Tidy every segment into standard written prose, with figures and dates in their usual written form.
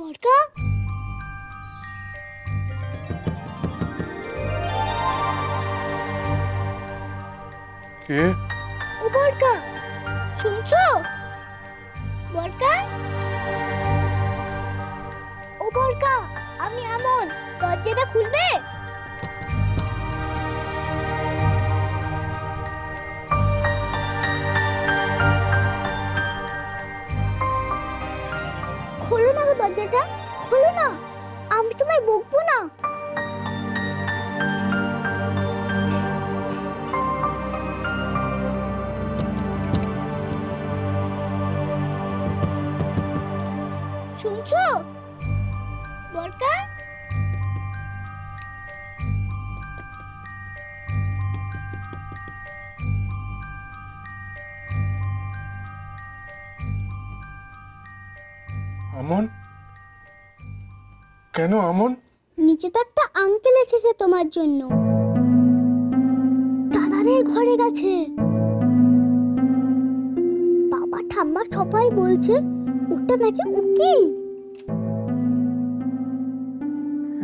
বড়কা কে? ও বড়কা শুনছো? বড়কা ও বড়কা আমি আমন, দরজাটা খুলবে? খোলো না গো দরজাটা, খোলো না, আমি তোমায় বকবো না। শুনছো বড়কা? আমন? কেন আমন? নিচে তো একটা আঙ্কেল এসেছে তোমার জন্য, দাদানের ঘরে গেছে। বাবা ঠাম্মা সবাই বলছে ওটা নাকি উকিল।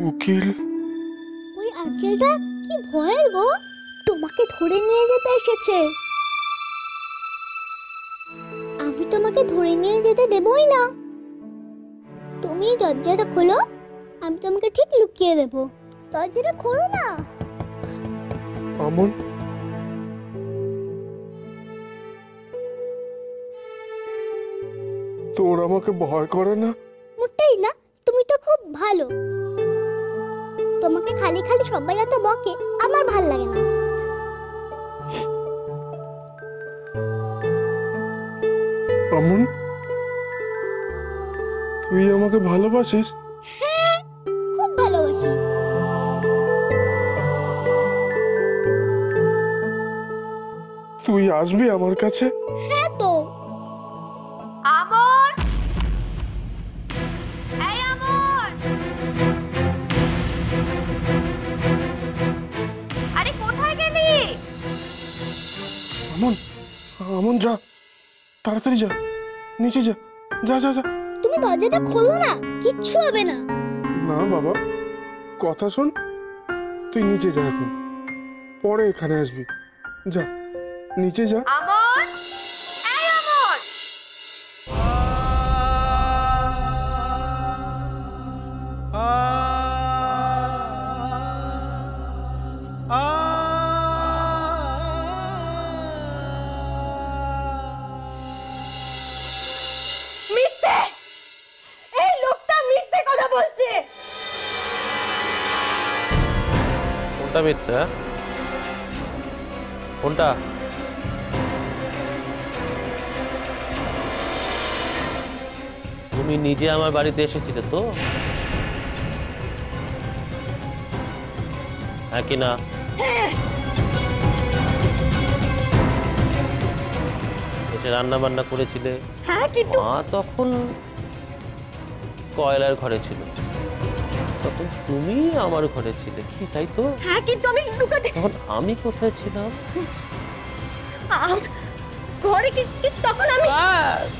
উকিল? ওই আঙ্কেলটা কি ভয়ের গো, তোমাকে ধরে নিয়ে যেতে এসেছে। আমি তোমাকে ধরে নিয়ে যেতে দেবই না। তুমি দরজাটা খোলো, আমি তোমাকে ঠিক লুকিয়ে দেব। দরজাটা খোলো না। আমন? তোর আমাকে ভয় করে না? মোটেই না, তুমি তো খুব ভালো। তোমাকে খালি খালি সবাই এত বকে, আমার ভাল লাগে না। আমন, তুই আমাকে ভালোবাসিস? হ্যাঁ, খুব ভালোবাসি। তুই আসবি আমার কাছে? হ্যাঁ তো। আমর, এই আমর, আরে কোথায় গেলি? আমন, আমন যা, তাড়াতাড়ি যা, নিচে যা, যা যা যা। তুমি দরজাটা খোলো না, কিচ্ছু হবে না। না বাবা, কথা শোন, তুই নিচে যা, এখন পরে এখানে আসবি। যা, নিচে যা। আমর, এই আমর, মিথ্যে, এই লোকটা মিথ্যে কথা বলছে। কোনটা মিথ্যা? কোনটা? তুমি নিজে আমার বাড়িতে এসেছিলে তো? হ্যাঁ কি না? এসে রান্না বান্না করেছিলে। হ্যাঁ কিন্তু মা তখন কয়লার ঘরে ছিল, তখন তুমি আমার ঘরে ছিলে, কি তাই তো? হ্যাঁ কিন্তু আমি লুকাতে, তখন আমি কোথায় ছিলাম? ঘরে কি তখন আমি ব্যাস,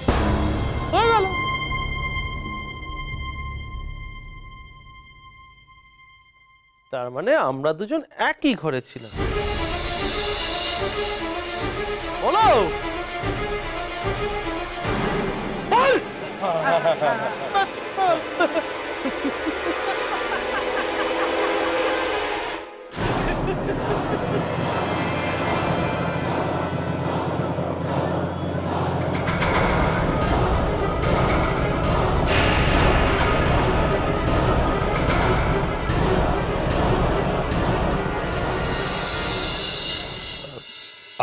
হয়ে গেল। তার মানে আমরা দুজন একই ঘরে ছিলাম, বলো? বল!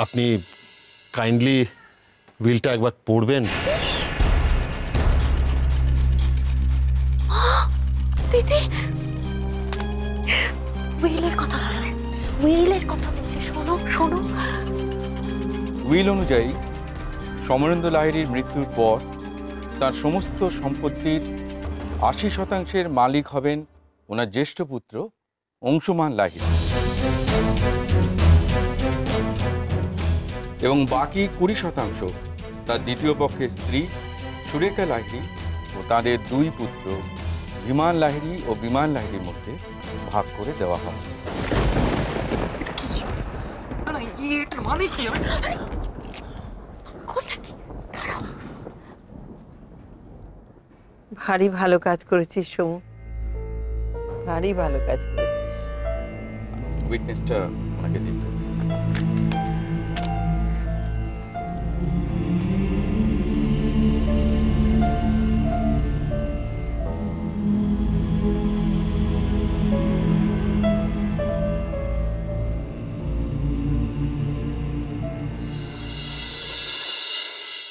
আপনি কাইন্ডলি উইলটা একবার পড়বেন? দিদি উইলের কথা বলছে, উইলের কথা বলছে, শোনো শোনো। উইল অনুযায়ী সমরেন্দ্র লাহিড়ীর মৃত্যুর পর তার সমস্ত সম্পত্তির ৮০% মালিক হবেন ওনার জ্যেষ্ঠ পুত্র অংশুমান লাহিড়ী এবং বাকি ২০% তার দ্বিতীয় পক্ষের স্ত্রী সুরেখা লাহিড়ী ও তাদের ২ পুত্র বিমান লাহিড়ী ও বিমান লাহিড়ীর মধ্যে ভাগ করে দেওয়া হবে। ভারী ভালো কাজ করেছিস সমু, ভারী ভালো কাজ করেছিস। উইটনেসটা ওনাকে দিন।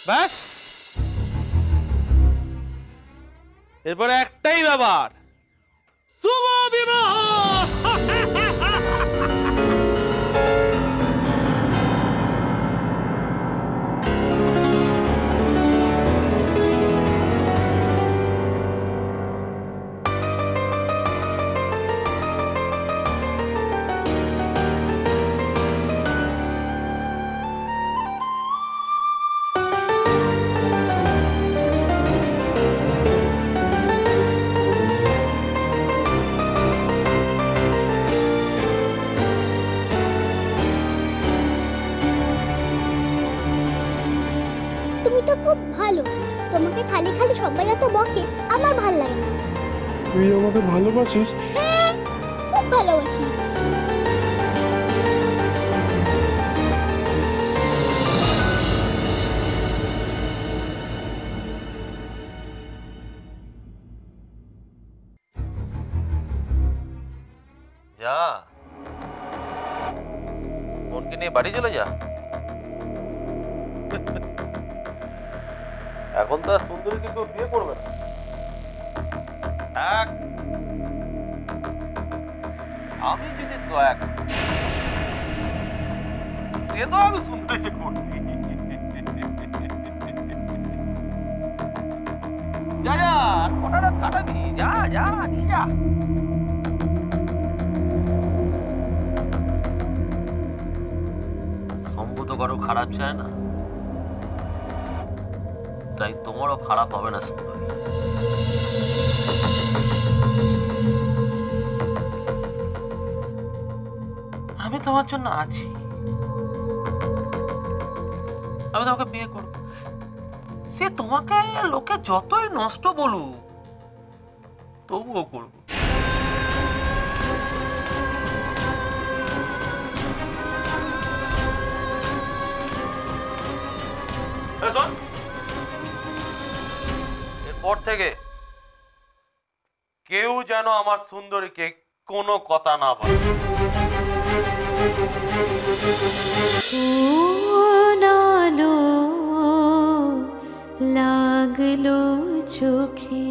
ব্যাস, এরপরে একটাই ব্যাপার, শুভ বিবাহ। তুমি তো খুব ভালো, তোমাকে খালি খালি সবাই এত বকে, আমার ভাল লাগে না। তুই আমাকে ভালোবাসিস? হ্যাঁ, খুব ভালোবাসি। যা, মনকে নিয়ে বাড়ি চলে যা। এখন তো আর সুন্দরীকে কেউ বিয়ে করবে না। আমি যদি দয়া করি, সে তো আমি সুন্দরীকে করবি। যা যা, কটা রাত কাটাবি, যা যা, নিয়ে যা। সম্ভব তো কারো খারাপ চায় না, তাই তোমারও খারাপ হবে না সুন্দরী। আমি তোমার জন্য আছি, আমি তোমাকে বিয়ে করব। সে তোমাকে লোকে যতই নষ্ট বলুক তবুও করব। এরপর থেকে কেউ যেন আমার সুন্দরীকে কোনো কথা না বলে। লাগলো চোখে